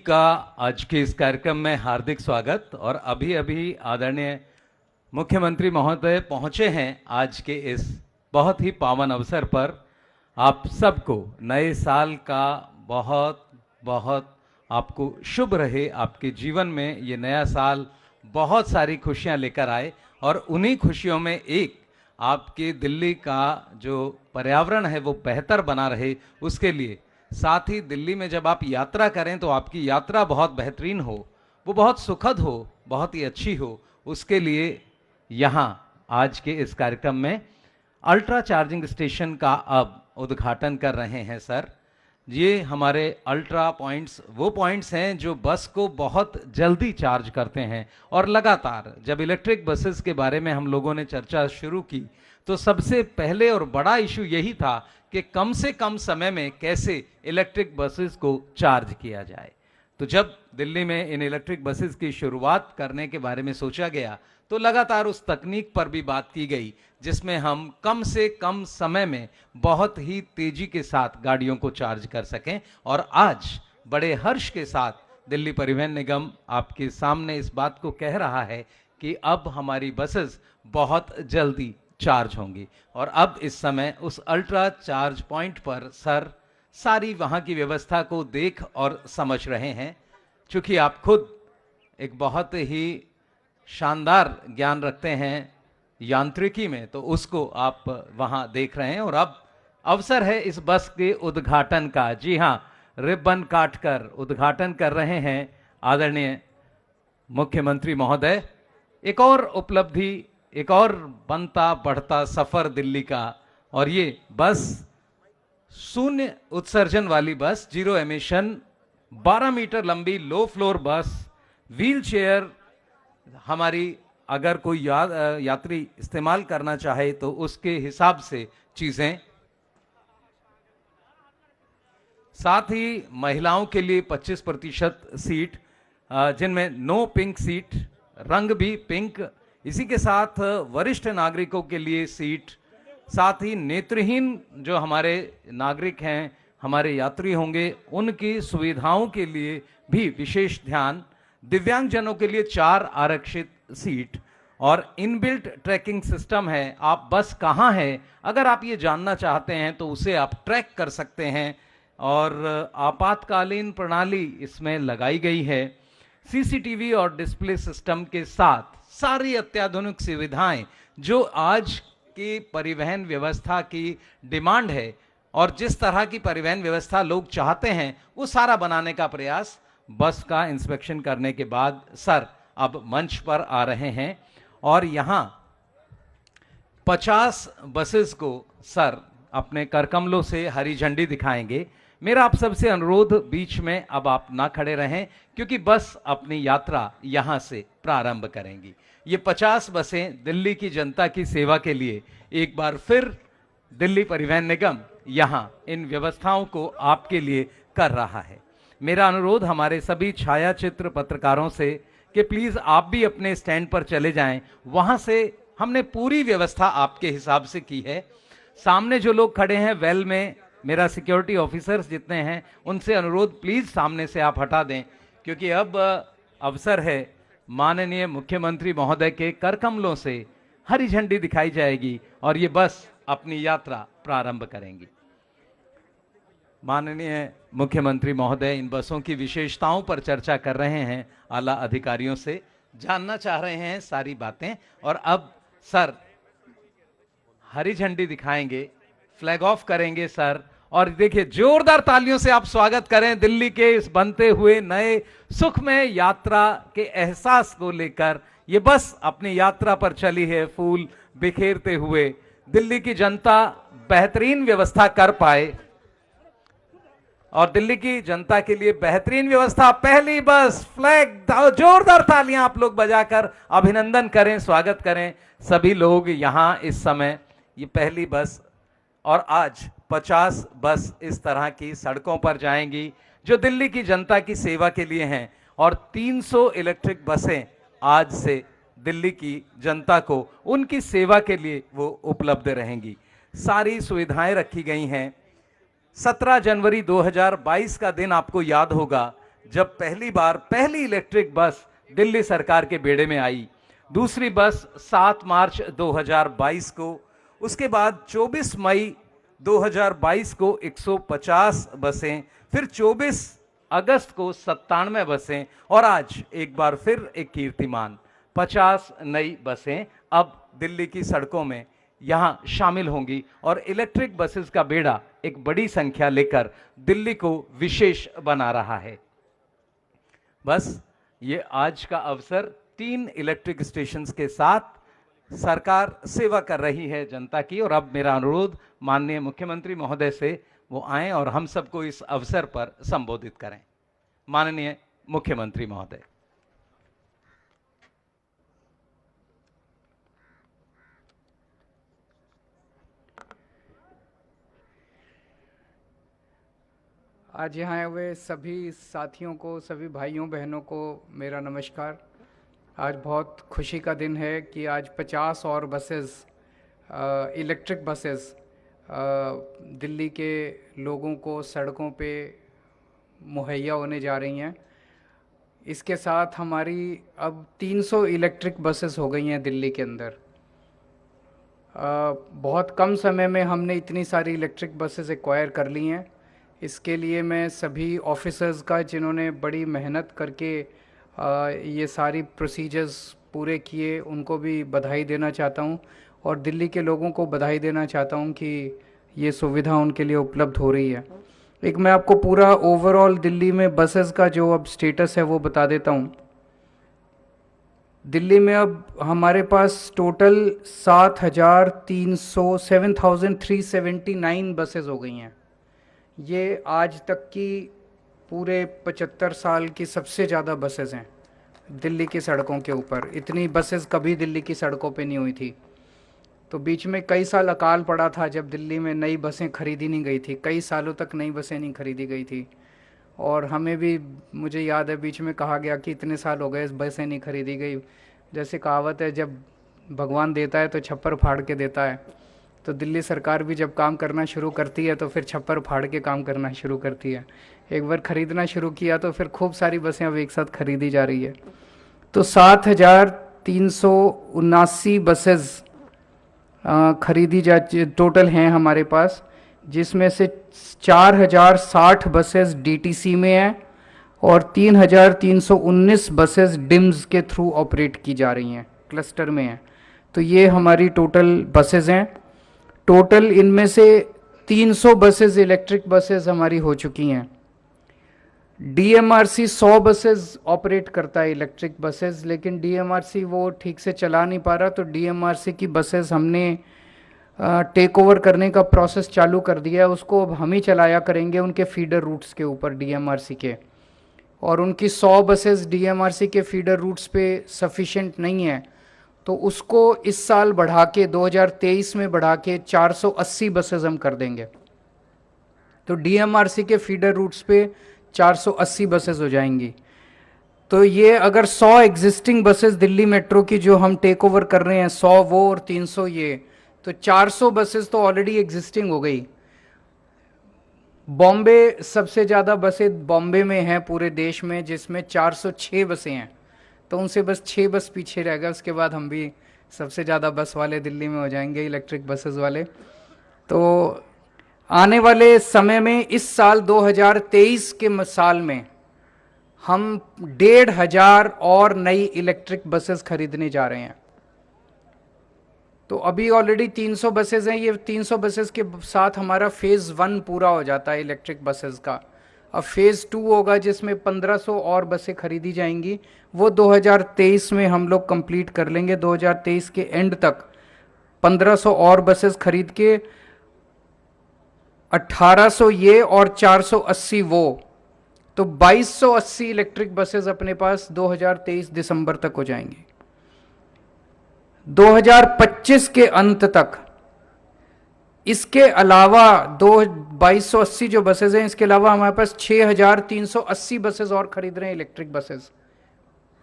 का आज के इस कार्यक्रम में हार्दिक स्वागत। और अभी अभी आदरणीय मुख्यमंत्री महोदय पहुंचे हैं आज के इस बहुत ही पावन अवसर पर। आप सबको नए साल का बहुत बहुत आपको शुभ रहे। आपके जीवन में ये नया साल बहुत सारी खुशियां लेकर आए और उन्हीं खुशियों में एक आपके दिल्ली का जो पर्यावरण है वो बेहतर बना रहे, उसके लिए साथ ही दिल्ली में जब आप यात्रा करें तो आपकी यात्रा बहुत बेहतरीन हो, वो बहुत सुखद हो, बहुत ही अच्छी हो, उसके लिए यहाँ आज के इस कार्यक्रम में अल्ट्रा चार्जिंग स्टेशन का अब उद्घाटन कर रहे हैं सर। ये हमारे अल्ट्रा पॉइंट्स वो पॉइंट्स हैं जो बस को बहुत जल्दी चार्ज करते हैं। और लगातार जब इलेक्ट्रिक बसेस के बारे में हम लोगों ने चर्चा शुरू की तो सबसे पहले और बड़ा इशू यही था कि कम से कम समय में कैसे इलेक्ट्रिक बसेस को चार्ज किया जाए। तो जब दिल्ली में इन इलेक्ट्रिक बसेस की शुरुआत करने के बारे में सोचा गया तो लगातार उस तकनीक पर भी बात की गई जिसमें हम कम से कम समय में बहुत ही तेजी के साथ गाड़ियों को चार्ज कर सकें। और आज बड़े हर्ष के साथ दिल्ली परिवहन निगम आपके सामने इस बात को कह रहा है कि अब हमारी बसेस बहुत जल्दी चार्ज होंगी। और अब इस समय उस अल्ट्रा चार्ज पॉइंट पर सर सारी वहाँ की व्यवस्था को देख और समझ रहे हैं। चूंकि आप खुद एक बहुत ही शानदार ज्ञान रखते हैं यांत्रिकी में, तो उसको आप वहाँ देख रहे हैं। और अब अवसर है इस बस के उद्घाटन का। जी हाँ, रिबन काटकर उद्घाटन कर रहे हैं आदरणीय मुख्यमंत्री महोदय। एक और उपलब्धि, एक और बनता बढ़ता सफर दिल्ली का। और ये बस शून्य उत्सर्जन वाली बस, जीरो एमिशन, 12 मीटर लंबी लो फ्लोर बस, व्हील चेयर, हमारी अगर कोई यात्री इस्तेमाल करना चाहे तो उसके हिसाब से चीजें। साथ ही महिलाओं के लिए 25% सीट, जिनमें नो पिंक सीट, रंग भी पिंक। इसी के साथ वरिष्ठ नागरिकों के लिए सीट, साथ ही नेत्रहीन जो हमारे नागरिक हैं, हमारे यात्री होंगे, उनकी सुविधाओं के लिए भी विशेष ध्यान। दिव्यांगजनों के लिए 4 आरक्षित सीट और इनबिल्ट ट्रैकिंग सिस्टम है। आप बस कहाँ है अगर आप ये जानना चाहते हैं तो उसे आप ट्रैक कर सकते हैं। और आपातकालीन प्रणाली इसमें लगाई गई है। सीसीटीवी और डिस्प्ले सिस्टम के साथ सारी अत्याधुनिक सुविधाएं जो आज की परिवहन व्यवस्था की डिमांड है और जिस तरह की परिवहन व्यवस्था लोग चाहते हैं वो सारा बनाने का प्रयास बस का इंस्पेक्शन करने के बाद सर अब मंच पर आ रहे हैं। और यहाँ 50 बसेस को सर अपने करकमलों से हरी झंडी दिखाएंगे। मेरा आप सबसे अनुरोध, बीच में अब आप ना खड़े रहें क्योंकि बस अपनी यात्रा यहाँ से प्रारंभ करेंगी। ये 50 बसें दिल्ली की जनता की सेवा के लिए एक बार फिर दिल्ली परिवहन निगम यहाँ इन व्यवस्थाओं को आपके लिए कर रहा है। मेरा अनुरोध हमारे सभी छायाचित्र पत्रकारों से कि प्लीज आप भी अपने स्टैंड पर चले जाएं। वहां से हमने पूरी व्यवस्था आपके हिसाब से की है। सामने जो लोग खड़े हैं वेल में, मेरा सिक्योरिटी ऑफिसर्स जितने हैं उनसे अनुरोध, प्लीज सामने से आप हटा दें क्योंकि अब अवसर है माननीय मुख्यमंत्री महोदय के करकमलों से हरी झंडी दिखाई जाएगी और ये बस अपनी यात्रा प्रारंभ करेंगी। माननीय मुख्यमंत्री महोदय इन बसों की विशेषताओं पर चर्चा कर रहे हैं, आला अधिकारियों से जानना चाह रहे हैं सारी बातें। और अब सर हरी झंडी दिखाएंगे, फ्लैग ऑफ करेंगे सर। और देखिए, जोरदार तालियों से आप स्वागत करें दिल्ली के इस बनते हुए नए सुखमय यात्रा के एहसास को लेकर। ये बस अपनी यात्रा पर चली है फूल बिखेरते हुए। दिल्ली की जनता बेहतरीन व्यवस्था कर पाए और दिल्ली की जनता के लिए बेहतरीन व्यवस्था। पहली बस, फ्लैग, जोरदार तालियां आप लोग बजाकर अभिनंदन करें, स्वागत करें सभी लोग यहाँ इस समय। ये पहली बस और आज 50 बस इस तरह की सड़कों पर जाएंगी जो दिल्ली की जनता की सेवा के लिए हैं। और 300 इलेक्ट्रिक बसें आज से दिल्ली की जनता को उनकी सेवा के लिए वो उपलब्ध रहेंगी। सारी सुविधाएं रखी गई हैं। 17 जनवरी 2022 का दिन आपको याद होगा जब पहली बार पहली इलेक्ट्रिक बस दिल्ली सरकार के बेड़े में आई। दूसरी बस 7 मार्च 2022 को, उसके बाद 24 मई 2022 को 150 बसें, फिर 24 अगस्त को 97 बसें और आज एक बार फिर एक कीर्तिमान 50 नई बसें अब दिल्ली की सड़कों में यहां शामिल होंगी और इलेक्ट्रिक बसेस का बेड़ा एक बड़ी संख्या लेकर दिल्ली को विशेष बना रहा है। बस ये आज का अवसर 3 इलेक्ट्रिक स्टेशंस के साथ सरकार सेवा कर रही है जनता की। और अब मेरा अनुरोध माननीय मुख्यमंत्री महोदय से वो आएं और हम सबको इस अवसर पर संबोधित करें। माननीय मुख्यमंत्री महोदय। आज यहाँ आए हुए सभी साथियों को, सभी भाइयों बहनों को मेरा नमस्कार। आज बहुत खुशी का दिन है कि आज 50 और बसेस, इलेक्ट्रिक बसेस दिल्ली के लोगों को सड़कों पे मुहैया होने जा रही हैं। इसके साथ हमारी अब 300 इलेक्ट्रिक बसेस हो गई हैं दिल्ली के अंदर। बहुत कम समय में हमने इतनी सारी इलेक्ट्रिक बसेस एक्वायर कर ली हैं। इसके लिए मैं सभी ऑफिसर्स का, जिन्होंने बड़ी मेहनत करके ये सारी प्रोसीजर्स पूरे किए, उनको भी बधाई देना चाहता हूँ और दिल्ली के लोगों को बधाई देना चाहता हूँ कि ये सुविधा उनके लिए उपलब्ध हो रही है। एक मैं आपको पूरा ओवरऑल दिल्ली में बसेस का जो अब स्टेटस है वो बता देता हूँ। दिल्ली में अब हमारे पास टोटल 7,379 बसेस हो गई हैं। ये आज तक की पूरे 75 साल की सबसे ज़्यादा बसेस हैं दिल्ली की सड़कों के ऊपर। इतनी बसेस कभी दिल्ली की सड़कों पे नहीं हुई थी। तो बीच में कई साल अकाल पड़ा था जब दिल्ली में नई बसें खरीदी नहीं गई थी, कई सालों तक नई बसें नहीं खरीदी गई थी। और हमें भी, मुझे याद है, बीच में कहा गया कि इतने साल हो गए बसें नहीं खरीदी गई। जैसे कहावत है, जब भगवान देता है तो छप्पर फाड़ के देता है। तो दिल्ली सरकार भी जब काम करना शुरू करती है तो फिर छप्पर फाड़ के काम करना शुरू करती है। एक बार खरीदना शुरू किया तो फिर खूब सारी बसें अब एक साथ खरीदी जा रही है। तो 7,379 बसेस खरीदी जा टोटल हैं हमारे पास, जिसमें से 4,060 बसेस डीटीसी में हैं और 3,319 बसेस डिम्स के थ्रू ऑपरेट की जा रही हैं, क्लस्टर में हैं। तो ये हमारी टोटल बसेस हैं। टोटल इनमें से 300 बसेस इलेक्ट्रिक बसेस हमारी हो चुकी हैं। डीएमआरसी 100 बसेस ऑपरेट करता है इलेक्ट्रिक बसेस, लेकिन डीएमआरसी वो ठीक से चला नहीं पा रहा। तो डीएमआरसी की बसेस हमने टेक ओवर करने का प्रोसेस चालू कर दिया है। उसको अब हम ही चलाया करेंगे उनके फीडर रूट्स के ऊपर डीएमआरसी के। और उनकी 100 बसेस डीएमआरसी के फीडर रूट्स पे सफिशिएंट नहीं है, तो उसको इस साल बढ़ा के 2023 में बढ़ा के 480 बसेस हम कर देंगे। तो डीएमआरसी के फीडर रूट्स पे 480 बसेस हो जाएंगी। तो ये अगर 100 एग्जिस्टिंग बसेस दिल्ली मेट्रो की जो हम टेक ओवर कर रहे हैं, 100 वो और 300 ये, तो 400 बसेस तो ऑलरेडी एग्जिस्टिंग हो गई। बॉम्बे सबसे ज़्यादा बसें बॉम्बे में हैं पूरे देश में, जिसमें 406 बसें हैं। तो उनसे बस 6 बस पीछे रह गए, उसके बाद हम भी सबसे ज़्यादा बस वाले दिल्ली में हो जाएंगे, इलेक्ट्रिक बसेस वाले। तो आने वाले समय में इस साल 2023 के साल में हम 1,500 और नई इलेक्ट्रिक बसेस खरीदने जा रहे हैं। तो अभी ऑलरेडी 300 बसेस हैं। ये 300 बसेस के साथ हमारा फेज़ 1 पूरा हो जाता है इलेक्ट्रिक बसेस का। अब फेज़ 2 होगा जिसमें 1500 और बसें खरीदी जाएंगी। वो 2023 में हम लोग कंप्लीट कर लेंगे। 2023 के एंड तक 1500 और बसेस खरीद के 1800 ये और 480 वो, तो 2280 इलेक्ट्रिक बसेस अपने पास 2023 दिसंबर तक हो जाएंगी। 2025 के अंत तक इसके अलावा 2280 जो बसेस हैं, इसके अलावा हमारे पास 6380 बसेस और खरीद रहे हैं इलेक्ट्रिक बसेस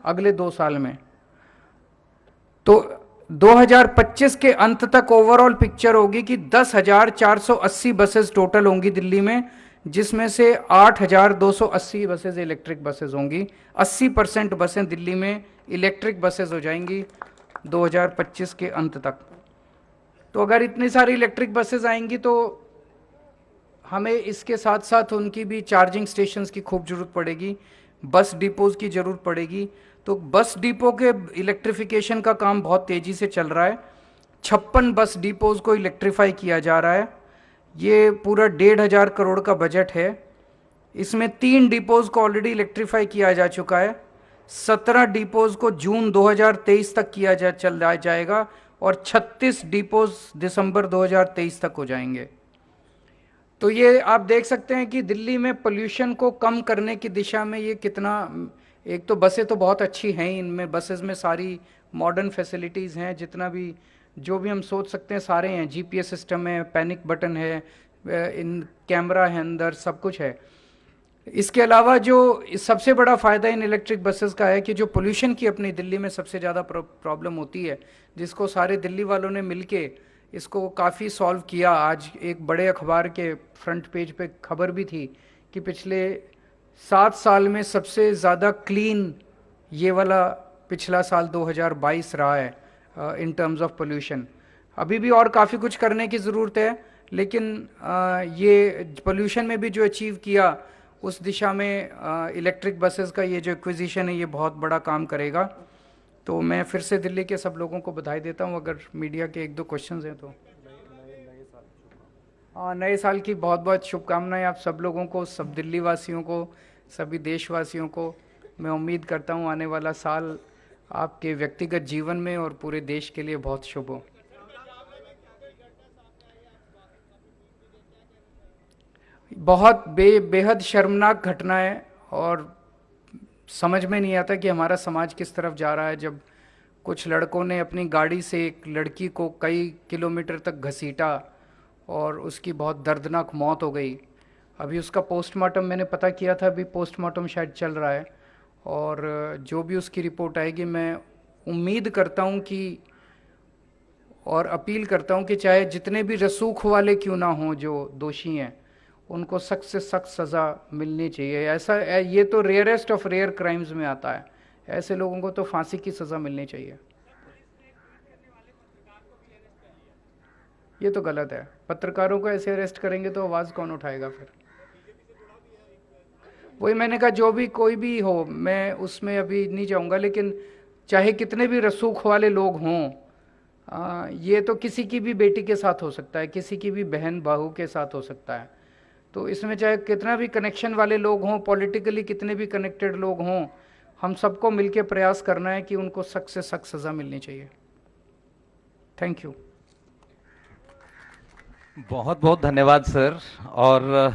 अगले 2 साल में। तो 2025 के अंत तक ओवरऑल पिक्चर होगी कि 10,480 बसेस टोटल होंगी दिल्ली में, जिसमें से 8,280 बसेज इलेक्ट्रिक बसेज होंगी। 80% बसें दिल्ली में इलेक्ट्रिक बसेज हो जाएंगी 2025 के अंत तक। तो अगर इतनी सारी इलेक्ट्रिक बसेज आएंगी तो हमें इसके साथ साथ उनकी भी चार्जिंग स्टेशंस की खूब ज़रूरत पड़ेगी, बस डिपोज की ज़रूरत पड़ेगी। तो बस डिपो के इलेक्ट्रिफिकेशन का काम बहुत तेज़ी से चल रहा है। 56 बस डिपोज को इलेक्ट्रीफाई किया जा रहा है। ये पूरा 1,500 करोड़ का बजट है। इसमें 3 डिपोज को ऑलरेडी इलेक्ट्रीफाई किया जा चुका है। 17 डिपोज को जून 2023 तक किया जाएगा और 36 डिपोज दिसंबर 2023 तक हो जाएंगे। तो ये आप देख सकते हैं कि दिल्ली में पोल्यूशन को कम करने की दिशा में ये कितना, एक तो बसें तो बहुत अच्छी हैं, इनमें बसेस में सारी मॉडर्न फैसिलिटीज़ हैं, जितना भी जो भी हम सोच सकते हैं सारे हैं। जीपीएस सिस्टम है, पैनिक बटन है, इन कैमरा है अंदर, सब कुछ है। इसके अलावा जो सबसे बड़ा फ़ायदा इन इलेक्ट्रिक बसेस का है कि जो पोल्यूशन की अपनी दिल्ली में सबसे ज़्यादा प्रॉब्लम होती है, जिसको सारे दिल्ली वालों ने मिलके इसको काफ़ी सॉल्व किया। आज एक बड़े अखबार के फ्रंट पेज पे खबर भी थी कि पिछले 7 साल में सबसे ज़्यादा क्लीन ये वाला पिछला साल 2022 रहा है इन टर्म्स ऑफ पोल्यूशन। अभी भी और काफ़ी कुछ करने की ज़रूरत है, लेकिन ये पोल्यूशन में भी जो अचीव किया उस दिशा में इलेक्ट्रिक बसेस का ये जो एक्विजिशन है ये बहुत बड़ा काम करेगा। तो मैं फिर से दिल्ली के सब लोगों को बधाई देता हूँ। अगर मीडिया के 1-2 क्वेश्चंस हैं तो। हाँ, नए साल की बहुत बहुत शुभकामनाएं आप सब लोगों को, सब दिल्ली वासियों को, सभी देशवासियों को। मैं उम्मीद करता हूँ आने वाला साल आपके व्यक्तिगत जीवन में और पूरे देश के लिए बहुत शुभ हो। बहुत बेहद शर्मनाक घटना है और समझ में नहीं आता कि हमारा समाज किस तरफ जा रहा है। जब कुछ लड़कों ने अपनी गाड़ी से एक लड़की को कई किलोमीटर तक घसीटा और उसकी बहुत दर्दनाक मौत हो गई। अभी उसका पोस्टमार्टम मैंने पता किया था, अभी पोस्टमार्टम शायद चल रहा है और जो भी उसकी रिपोर्ट आएगी मैं उम्मीद करता हूँ कि और अपील करता हूँ कि चाहे जितने भी रसूख वाले क्यों ना हों जो दोषी हैं, उनको सख्त से सख्त सज़ा मिलनी चाहिए। ऐसा ये तो रेयरेस्ट ऑफ रेयर क्राइम्स में आता है। ऐसे लोगों को तो फांसी की सज़ा मिलनी चाहिए। ये तो गलत है। पत्रकारों को ऐसे अरेस्ट करेंगे तो आवाज़ कौन उठाएगा फिर? वही मैंने कहा, जो भी कोई भी हो, मैं उसमें अभी नहीं जाऊंगा, लेकिन चाहे कितने भी रसूख वाले लोग हों, ये तो किसी की भी बेटी के साथ हो सकता है, किसी की भी बहन बहू के साथ हो सकता है। तो इसमें चाहे कितना भी कनेक्शन वाले लोग हों, पॉलिटिकली कितने भी कनेक्टेड लोग हों, हम सबको मिलकर प्रयास करना है कि उनको सख्त से सख्त सज़ा मिलनी चाहिए। Thank you. बहुत बहुत धन्यवाद सर। और